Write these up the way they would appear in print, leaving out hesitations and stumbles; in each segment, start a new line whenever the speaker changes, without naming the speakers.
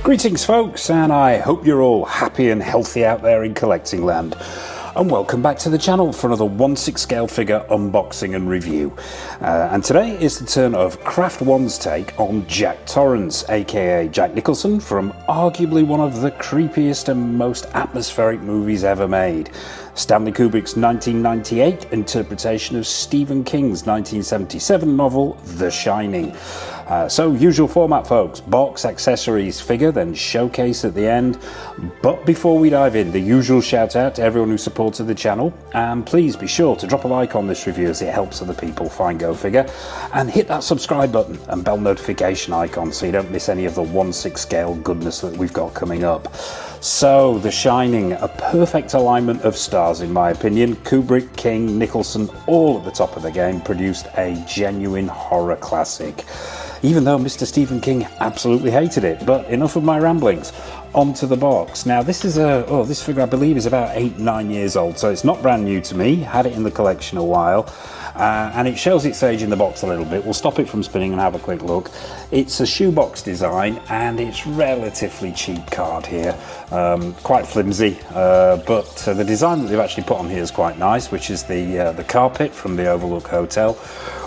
Greetings folks, and I hope you're all happy and healthy out there in collecting land. And welcome back to the channel for another 1/6 scale figure unboxing and review. And today is the turn of Craftone's take on Jack Torrance, aka Jack Nicholson, from arguably one of the creepiest and most atmospheric movies ever made. Stanley Kubrick's 1998 interpretation of Stephen King's 1977 novel The Shining. So usual format folks, box, accessories, figure, then showcase at the end. But before we dive in, the usual shout out to everyone who supported the channel, and please be sure to drop a like on this review as it helps other people find Go Figure, and hit that subscribe button and bell notification icon so you don't miss any of the 1/6 scale goodness that we've got coming up. So, The Shining, a perfect alignment of stars in my opinion. Kubrick, King, Nicholson, all at the top of the game, produced a genuine horror classic. Even though Mr. Stephen King absolutely hated it. But enough of my ramblings, onto the box. Now this is this figure I believe is about 8-9 years old, so it's not brand new to me, had it in the collection a while. And it shows its age in the box a little bit. We'll stop it from spinning and have a quick look. It's a shoebox design and it's relatively cheap card here. Quite flimsy, but the design that they've actually put on here is quite nice, which is the carpet from the Overlook Hotel,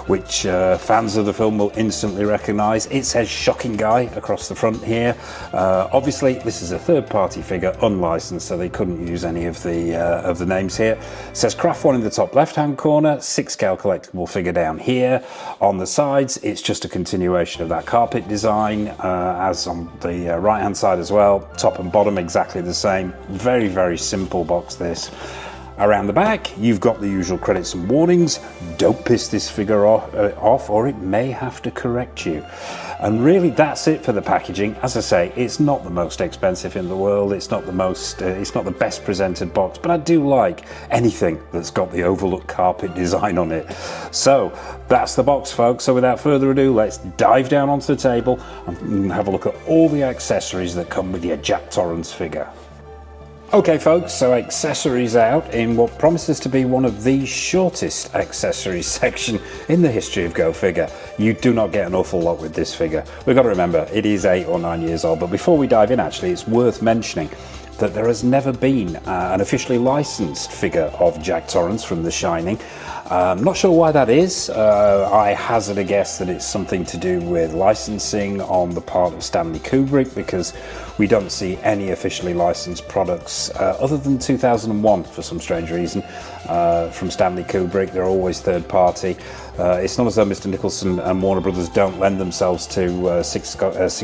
which fans of the film will instantly recognise. It says Shocking Guy across the front here. Obviously this is a third-party figure, unlicensed, so they couldn't use any of the names here. It says Craftone in the top left-hand corner, 6 scale collectible figure down here. On the sides it's just a continuation of that carpet design, as on the right-hand side as well. Top and bottom exactly the same. Very, very simple box this. Around the back, you've got the usual credits and warnings. Don't piss this figure off or it may have to correct you. And really that's it for the packaging. As I say, it's not the most expensive in the world. It's not the best presented box, but I do like anything that's got the Overlook carpet design on it. So that's the box folks. So without further ado, let's dive down onto the table and have a look at all the accessories that come with your Jack Torrance figure. Okay folks, so accessories out in what promises to be one of the shortest accessories section in the history of Go Figure. You do not get an awful lot with this figure. We've got to remember, it is 8 or 9 years old, but before we dive in actually, it's worth mentioning that there has never been an officially licensed figure of Jack Torrance from The Shining. Not sure why that is. I hazard a guess that it's something to do with licensing on the part of Stanley Kubrick, because we don't see any officially licensed products other than 2001 for some strange reason from Stanley Kubrick. They're always third party. It's not as though Mr. Nicholson and Warner Brothers don't lend themselves to 6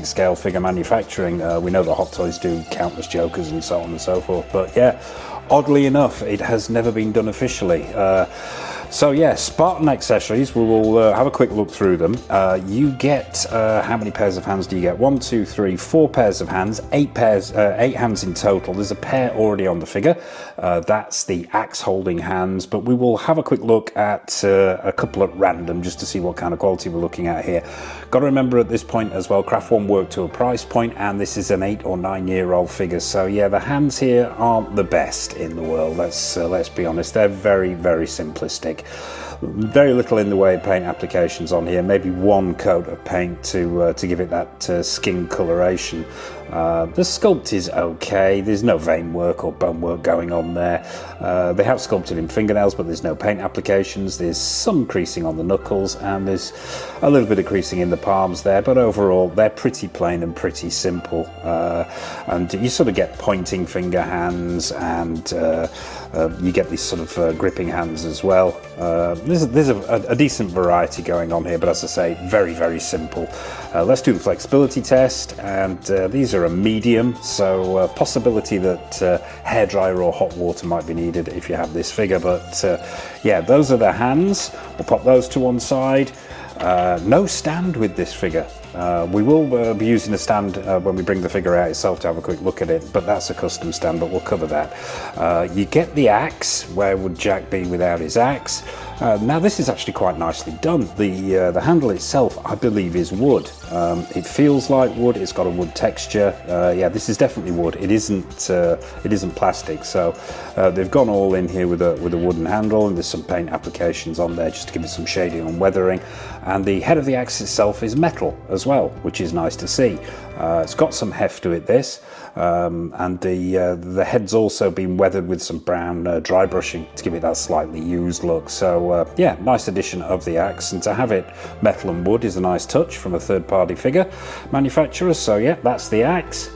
scale figure manufacturing. We know that Hot Toys do countless Jokers and so on and so forth, but yeah, oddly enough it has never been done officially. So yeah, Spartan accessories, we will have a quick look through them. You get, how many pairs of hands do you get? 1, 2, 3, 4 pairs of hands, 8 hands in total. There's a pair already on the figure. That's the axe holding hands, but we will have a quick look at a couple at random just to see what kind of quality we're looking at here. Got to remember at this point as well, Craftone worked to a price point and this is an 8 or 9 year old figure. So yeah, the hands here aren't the best in the world. Let's be honest, they're very, very simplistic. Very little in the way of paint applications on here, maybe one coat of paint to give it that skin coloration. The sculpt is okay, there's no vein work or bone work going on there. They have sculpted in fingernails, but there's no paint applications. There's some creasing on the knuckles and there's a little bit of creasing in the palms there, but overall they're pretty plain and pretty simple. And you sort of get pointing finger hands and you get these sort of gripping hands as well. There's a decent variety going on here, but as I say, very, very simple. Let's do the flexibility test, and these are a medium, so possibility that hairdryer or hot water might be needed if you have this figure, but yeah, those are the hands. We'll pop those to one side. No stand with this figure. We will be using a stand when we bring the figure out itself to have a quick look at it, but that's a custom stand, but we'll cover that. You get the axe. Where would Jack be without his axe? Now this is actually quite nicely done. The handle itself, I believe, is wood. It feels like wood. It's got a wood texture. Yeah, this is definitely wood. It isn't plastic. So they've gone all in here with a wooden handle, and there's some paint applications on there just to give it some shading and weathering. And the head of the axe itself is metal as well, which is nice to see. It's got some heft to it, this, and the head's also been weathered with some brown dry brushing to give it that slightly used look. So yeah, nice addition of the axe, and to have it metal and wood is a nice touch from a third-party figure manufacturer. So yeah, that's the axe.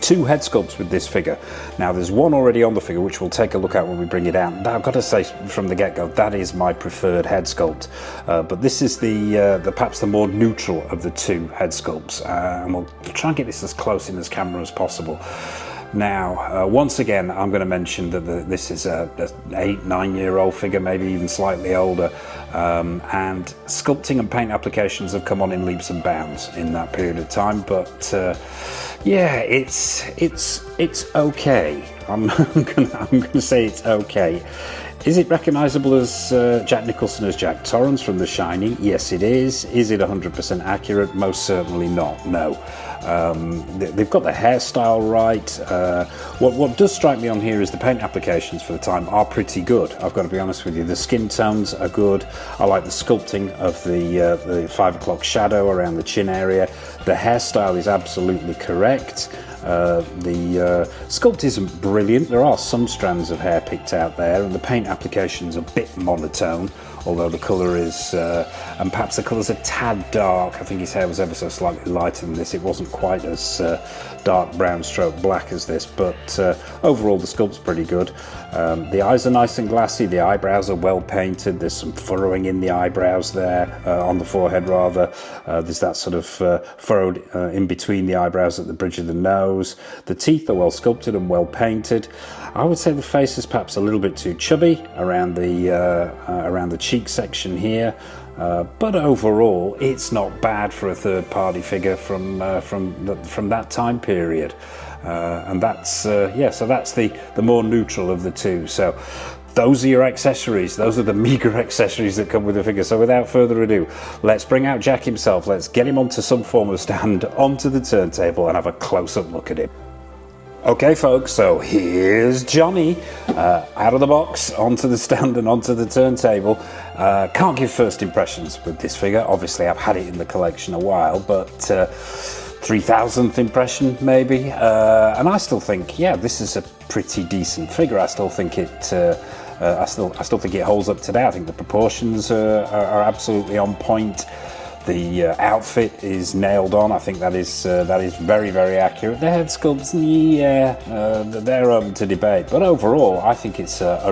Two head sculpts with this figure. Now there's one already on the figure which we'll take a look at when we bring it out. I've got to say from the get-go that is my preferred head sculpt, but this is the perhaps the more neutral of the two head sculpts, and we'll try and get this as close in as camera as possible. Now, once again, I'm going to mention that this is a 8-9-year-old figure, maybe even slightly older, and sculpting and paint applications have come on in leaps and bounds in that period of time. But yeah, it's okay. I'm gonna say it's okay. Is it recognisable as Jack Nicholson as Jack Torrance from The Shining? Yes, it is. Is it 100% accurate? Most certainly not. No. They've got the hairstyle right. What does strike me on here is the paint applications for the time are pretty good. I've got to be honest with you. The skin tones are good. I like the sculpting of the 5 o'clock shadow around the chin area. The hairstyle is absolutely correct. The sculpt isn't brilliant. There are some strands of hair picked out there, and the paint application's a bit monotone, although the colour is, and perhaps the colour's a tad dark. I think his hair was ever so slightly lighter than this. It wasn't quite as dark brown stroke black as this, but overall the sculpt's pretty good. The eyes are nice and glassy, the eyebrows are well painted, there's some furrowing in the eyebrows there, on the forehead rather. There's that sort of furrowed in between the eyebrows at the bridge of the nose. The teeth are well sculpted and well painted. I would say the face is perhaps a little bit too chubby around the cheek section here, but overall it's not bad for a third-party figure from that time period, and that's yeah. So that's the more neutral of the two. So those are your accessories. Those are the meager accessories that come with the figure. So without further ado, let's bring out Jack himself. Let's get him onto some form of stand, onto the turntable, and have a close-up look at him. Okay folks, so here's Johnny out of the box, onto the stand and onto the turntable. Can't give first impressions with this figure. Obviously I've had it in the collection a while, but 3,000th impression maybe, and I still think, yeah, this is a pretty decent figure. I still think it I still think it holds up today. I think the proportions are absolutely on point. The outfit is nailed on. I think that is very, very accurate. The head sculpts, yeah, they're open to debate, but overall, I think it's a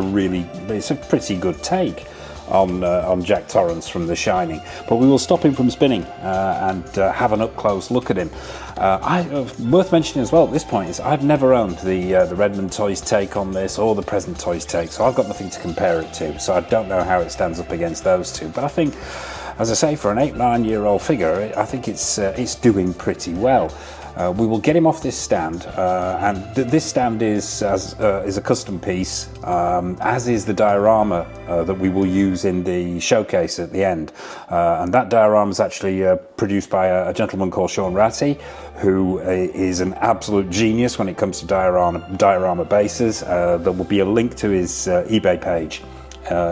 pretty good take on Jack Torrance from The Shining. But we will stop him from spinning and have an up-close look at him. Worth mentioning as well at this point is I've never owned the Redmond Toys take on this or the Present Toys take, so I've got nothing to compare it to. So I don't know how it stands up against those two. But I think, as I say, for an 8-9-year-old figure, I think it's doing pretty well. We will get him off this stand, and this stand is a custom piece, as is the diorama that we will use in the showcase at the end. And that diorama is actually produced by a gentleman called Sean Ratty, who is an absolute genius when it comes to diorama bases. There will be a link to his eBay page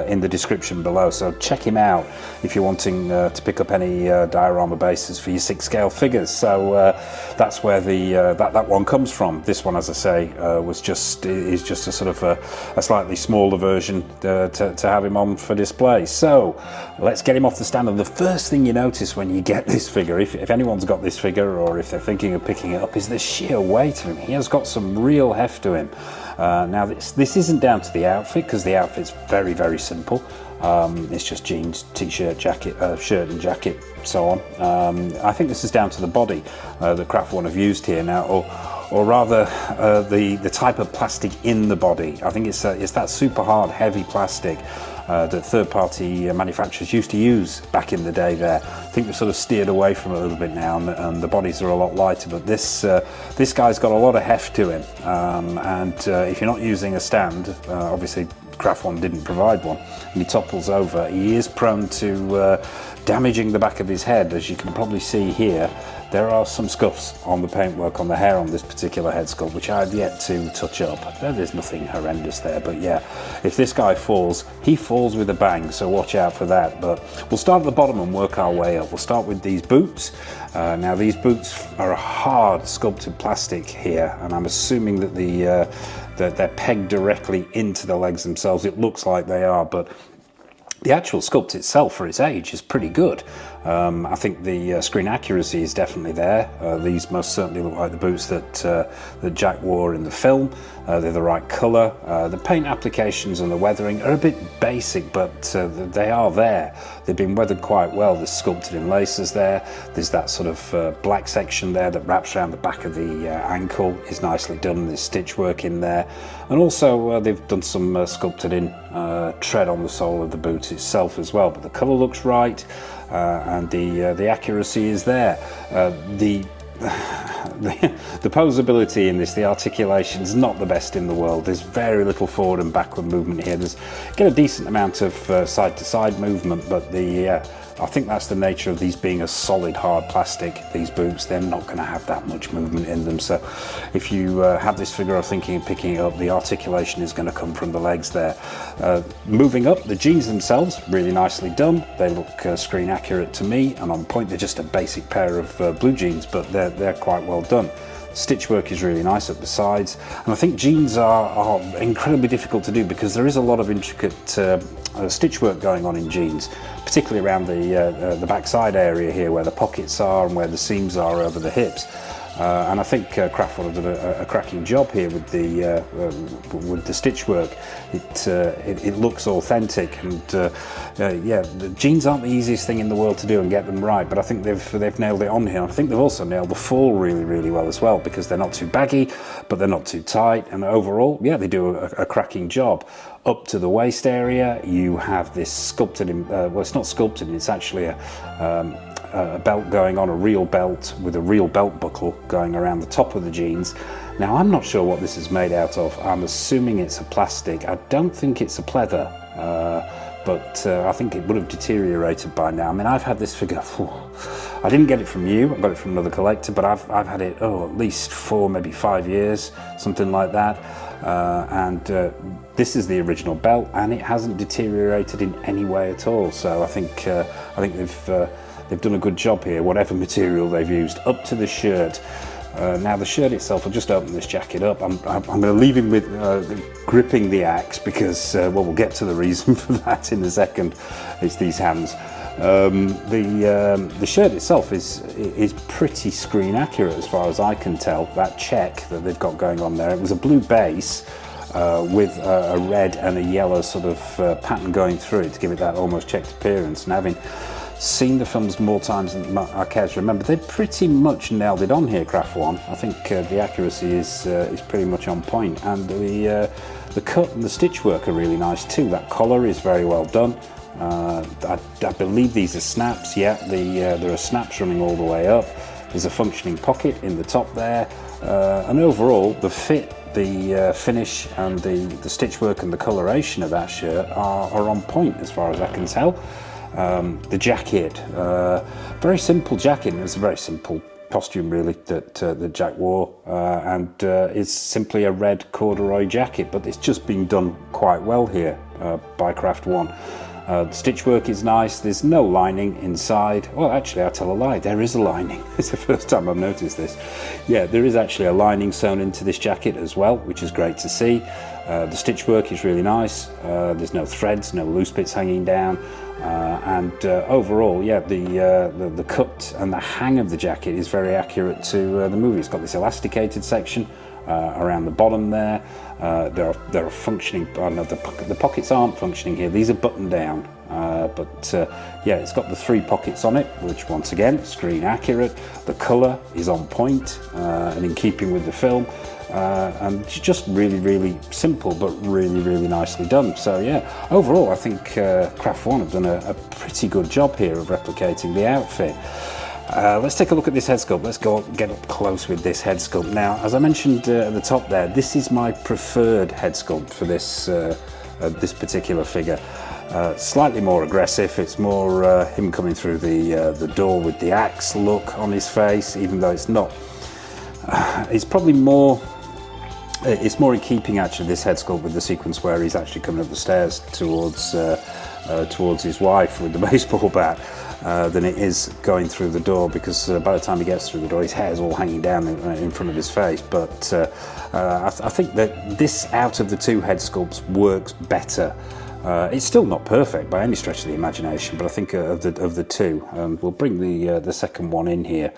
in the description below, so check him out if you're wanting to pick up any diorama bases for your 6-scale figures. So that's where that one comes from. This one, as I say, is just a sort of a slightly smaller version to have him on for display. So let's get him off the stand, and the first thing you notice when you get this figure, if anyone's got this figure or if they're thinking of picking it up, is the sheer weight of him. He has got some real heft to him. Now this isn't down to the outfit, because the outfit's very, very simple. It's just jeans, t-shirt, jacket, shirt and jacket, so on. I think this is down to the body that Craftone have used here now, or rather the type of plastic in the body. I think it's that super hard, heavy plastic that third-party manufacturers used to use back in the day there. I think they've sort of steered away from it a little bit now, and the bodies are a lot lighter, but this guy's got a lot of heft to him, and if you're not using a stand, obviously Craftone didn't provide one, and he topples over. He is prone to damaging the back of his head. As you can probably see here, there are some scuffs on the paintwork on the hair on this particular head sculpt, which I've yet to touch up. There's nothing horrendous there, but yeah, if this guy falls, he falls with a bang, so watch out for that. But we'll start at the bottom and work our way up. We'll start with these boots. Now these boots are a hard sculpted plastic here, and I'm assuming that that they're pegged directly into the legs themselves. It looks like they are, but the actual sculpt itself for its age is pretty good. I think the screen accuracy is definitely there. These most certainly look like the boots that Jack wore in the film. They're the right colour. The paint applications and the weathering are a bit basic, but they are there. They've been weathered quite well. There's sculpted in laces there. There's that sort of black section there that wraps around the back of the ankle is nicely done. There's stitch work in there, and also they've done some sculpted in tread on the sole of the boot itself as well. But the colour looks right. And the accuracy is there. The posability in this, the articulation is not the best in the world. There's very little forward and backward movement here. Get a decent amount of side to side movement, but I think that's the nature of these being a solid hard plastic. These boots, they're not going to have that much movement in them. So if you have this figure of thinking of picking it up, the articulation is going to come from the legs there. Moving up, the jeans themselves, really nicely done. They look screen accurate to me and on point. They're just a basic pair of blue jeans, but they're quite well done. Stitch work is really nice at the sides, and I think jeans are incredibly difficult to do because there is a lot of intricate stitch work going on in jeans, particularly around the backside area here where the pockets are and where the seams are over the hips. And I think Craftone have done a cracking job here with the stitch work. It looks authentic, and yeah, the jeans aren't the easiest thing in the world to do and get them right, but I think they've nailed it on here. I think they've also nailed the fall really well as well, because they're not too baggy, but they're not too tight, and overall, yeah, they do a cracking job. Up to the waist area, you have this sculpted in, well, it's not sculpted, it's actually a belt going on, a real belt with a real belt buckle going around the top of the jeans. Now, I'm not sure what this is made out of. I'm assuming it's a plastic. I don't think it's a pleather, but I think it would have deteriorated by now. I mean, I've had this figure I didn't get it from you, I got it from another collector, but I've had it, at least 4, maybe 5 years, something like that. And this is the original belt, and it hasn't deteriorated in any way at all. So I think they've done a good job here, whatever material they've used. Up to the shirt. Now the shirt itself, I'll just open this jacket up. I'm going to leave him with gripping the axe because, well, we'll get to the reason for that in a second. It's these hands. The shirt itself is pretty screen accurate as far as I can tell. That check that they've got going on there, it was a blue base with a red and a yellow sort of pattern going through it to give it that almost checked appearance. And having seen the films more times than I care to remember, they pretty much nailed it on here, Craftone. I think the accuracy is pretty much on point, and the cut and the stitch work are really nice too. That collar is very well done. I believe these are snaps. Yeah, there are snaps running all the way up. There's a functioning pocket in the top there, and overall the fit, the finish, and the stitch work and the coloration of that shirt are on point as far as I can tell. The jacket, very simple jacket. It's a very simple costume really that Jack wore, and it's simply a red corduroy jacket, but it's just been done quite well here by Craftone. The stitch work is nice. There's no lining inside. Well, actually, I tell a lie. There is a lining. It's the first time I've noticed this. Yeah, there is actually a lining sewn into this jacket as well, which is great to see. The stitch work is really nice. There's no threads, no loose bits hanging down. And overall, yeah, the cut and the hang of the jacket is very accurate to the movie. It's got this elasticated section around the bottom there. There are functioning, no, the pockets aren't functioning here. These are buttoned down, but yeah, it's got the 3 pockets on it, which once again, screen accurate. The colour is on point and in keeping with the film. And it's just really simple, but really nicely done. So yeah, overall I think Craftone have done a pretty good job here of replicating the outfit. Let's take a look at this head sculpt. Let's get up close with this head sculpt. Now, as I mentioned at the top there, this is my preferred head sculpt for this particular figure. Slightly more aggressive. It's more him coming through the door with the axe look on his face, even though it's not. It's probably more. It's more in keeping, actually, this head sculpt with the sequence where he's actually coming up the stairs towards his wife with the baseball bat than it is going through the door, because by the time he gets through the door, his hair's all hanging down in front of his face. But I think that this, out of the two head sculpts, works better. It's still not perfect by any stretch of the imagination, but I think of the two, we'll bring the second one in here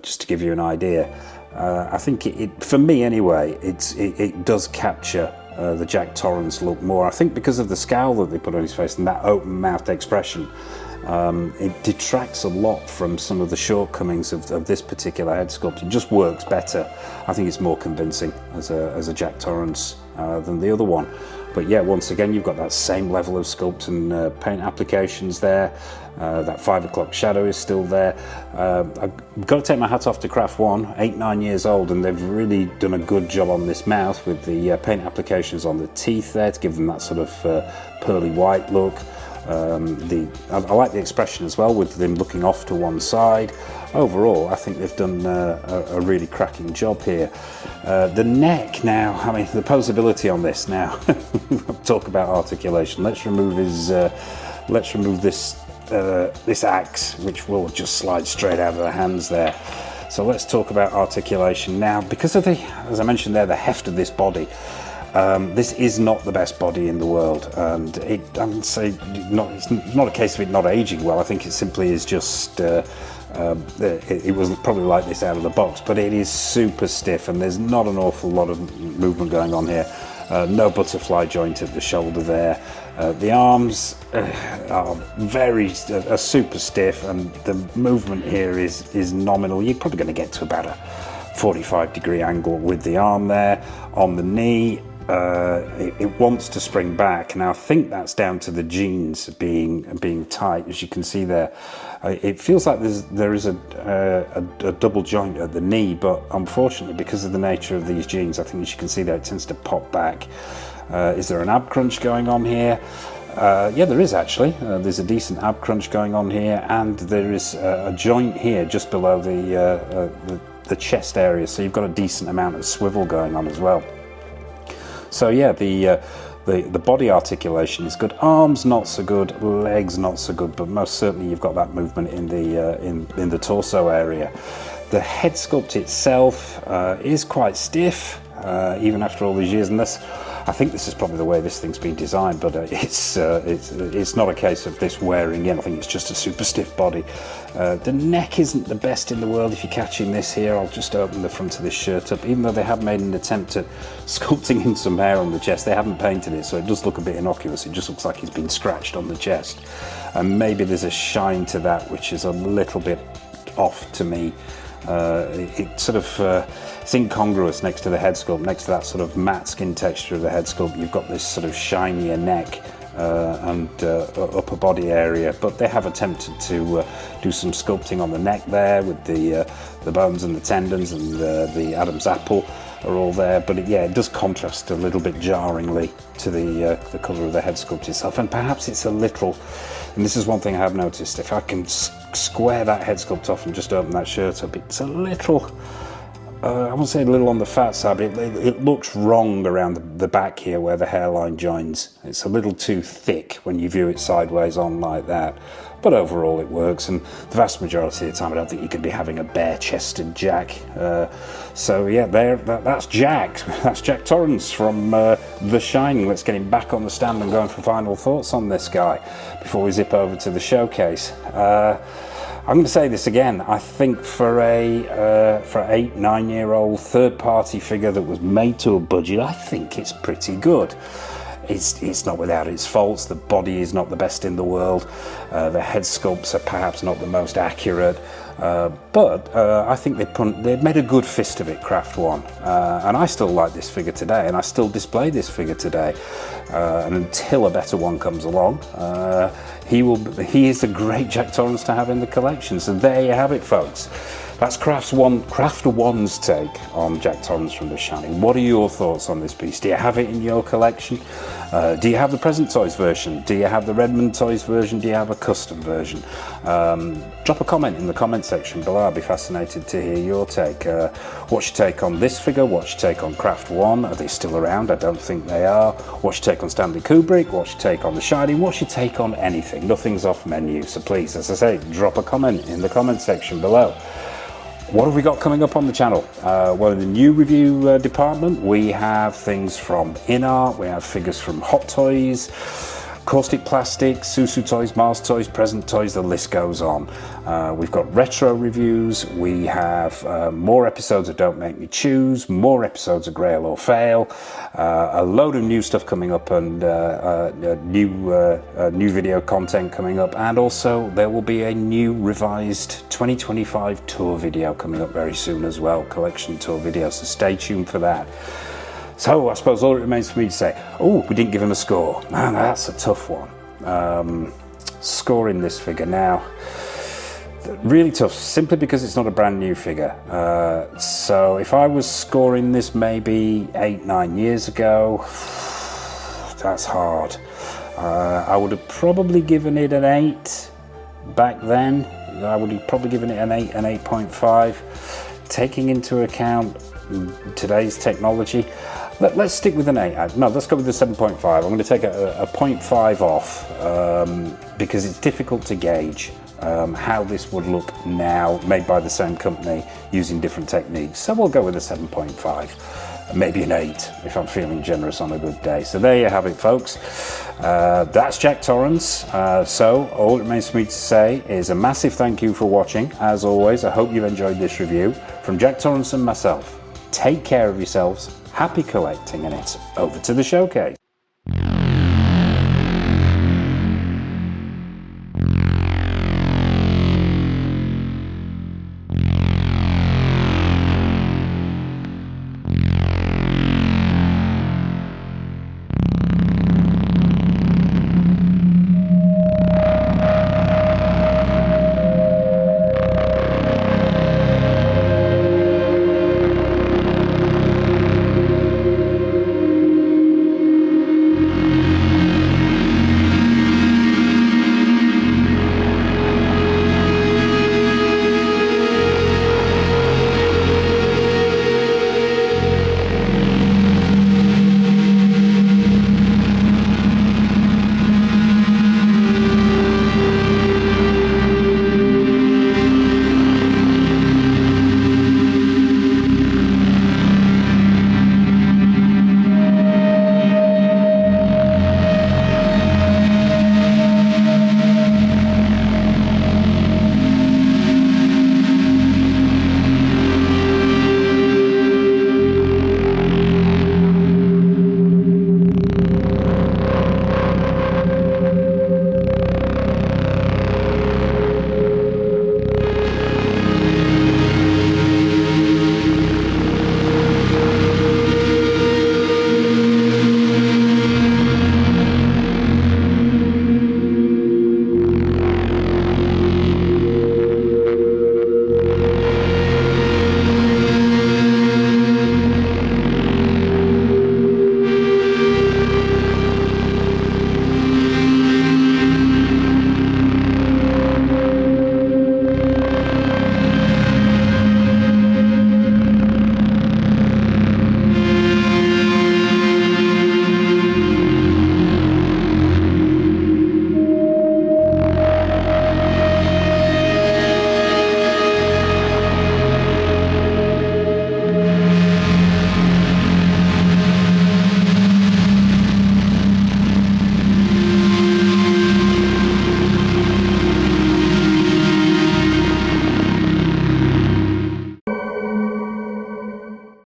just to give you an idea. I think for me anyway, it does capture the Jack Torrance look more. I think because of the scowl that they put on his face and that open-mouthed expression, it detracts a lot from some of the shortcomings of this particular head sculpt. It just works better. I think it's more convincing as a Jack Torrance than the other one. But yeah, once again, you've got that same level of sculpt and paint applications there. That 5 o'clock shadow is still there. I've got to take my hat off to Craftone, 8-9 years old, and they've really done a good job on this mouth with the paint applications on the teeth there to give them that sort of pearly white look. I like the expression as well, with them looking off to one side. Overall, I think they've done a really cracking job here. The neck now, I mean, the posability on this now. Talk about articulation. Let's remove this axe, which will just slide straight out of the hands there. So let's talk about articulation now. Because of as I mentioned there, the heft of this body. This is not the best body in the world, and I would say it's not a case of it not aging well. I think it simply is just it was probably like this out of the box, but it is super stiff, and there's not an awful lot of movement going on here. No butterfly joint at the shoulder there. The arms are super stiff, and the movement here is nominal. You're probably going to get to about a 45-degree angle with the arm there. On the knee, it wants to spring back. Now I think that's down to the jeans being tight, as you can see there. It feels like there is a double joint at the knee, but unfortunately, because of the nature of these jeans, I think, as you can see there, it tends to pop back. Is there an ab crunch going on here? Yeah, there is actually. There's a decent ab crunch going on here, and there is a joint here just below the chest area, so you've got a decent amount of swivel going on as well. So yeah, the body articulation is good. Arms not so good, legs not so good, but most certainly you've got that movement in the torso area. The head sculpt itself is quite stiff, even after all these years, and I think this is probably the way this thing's been designed, but it's not a case of this wearing in. I think it's just a super stiff body. The neck isn't the best in the world. If you're catching this here, I'll just open the front of this shirt up. Even though they have made an attempt at sculpting in some hair on the chest, they haven't painted it, so it does look a bit innocuous. It just looks like it's been scratched on the chest. And maybe there's a shine to that, which is a little bit off to me. It sort of it's incongruous next to the head sculpt, next to that sort of matte skin texture of the head sculpt. You've got this sort of shinier neck and upper body area, but they have attempted to do some sculpting on the neck there with the bones and the tendons, and the Adam's apple are all there. But it does contrast a little bit jarringly to the colour of the head sculpt itself, and perhaps it's a little. And this is one thing I have noticed, if I can square that head sculpt off and just open that shirt up, it's a little, I won't say a little on the fat side, but it looks wrong around the back here where the hairline joins. It's a little too thick when you view it sideways on like that. But overall it works, and the vast majority of the time I don't think you could be having a bare-chested Jack. So yeah, that's Jack. That's Jack Torrance from The Shining. Let's get him back on the stand and going for final thoughts on this guy before we zip over to the showcase. I'm going to say this again. I think for an 8-9-year-old third-party figure that was made to a budget, I think it's pretty good. It's not without its faults. The body is not the best in the world. The head sculpts are perhaps not the most accurate. But I think they've made a good fist of it, Craftone. And I still like this figure today, and I still display this figure today. And until a better one comes along, he is a great Jack Torrance to have in the collection. So there you have it, folks. That's Craftone's take on Jack Torrance from The Shining. What are your thoughts on this piece? Do you have it in your collection? Do you have the Present Toys version? Do you have the Redmond Toys version? Do you have a custom version? Drop a comment in the comment section below. I'd be fascinated to hear your take. What's your take on this figure? What's your take on Craftone? Are they still around? I don't think they are. What's your take on Stanley Kubrick? What's your take on The Shining? What's your take on anything? Nothing's off menu, so please, as I say, drop a comment in the comment section below. What have we got coming up on the channel? Well, in the new review department, we have things from InArt, we have figures from Hot Toys, Caustic Plastics, Susu Toys, Mars Toys, Present Toys, the list goes on. We've got retro reviews, we have more episodes of Don't Make Me Choose, more episodes of Grail or Fail, a load of new stuff coming up, and new video content coming up, and also there will be a new revised 2025 tour video coming up very soon as well, collection tour video, so stay tuned for that. So I suppose all it remains for me to say, oh, we didn't give him a score. Man, that's a tough one. Scoring this figure now, really tough, simply because it's not a brand new figure. So if I was scoring this maybe 8-9 years ago, that's hard. I would have probably given it an 8 back then. I would have probably given it an 8, an 8.5. Taking into account today's technology, let's stick with an 8. No, let's go with the 7.5. I'm going to take a 0.5 off because it's difficult to gauge how this would look now, made by the same company using different techniques. So we'll go with a 7.5, maybe an 8 if I'm feeling generous on a good day. So there you have it, folks. That's Jack Torrance. So all it remains for me to say is a massive thank you for watching. As always, I hope you've enjoyed this review. From Jack Torrance and myself, take care of yourselves, happy collecting, and it's over to the showcase.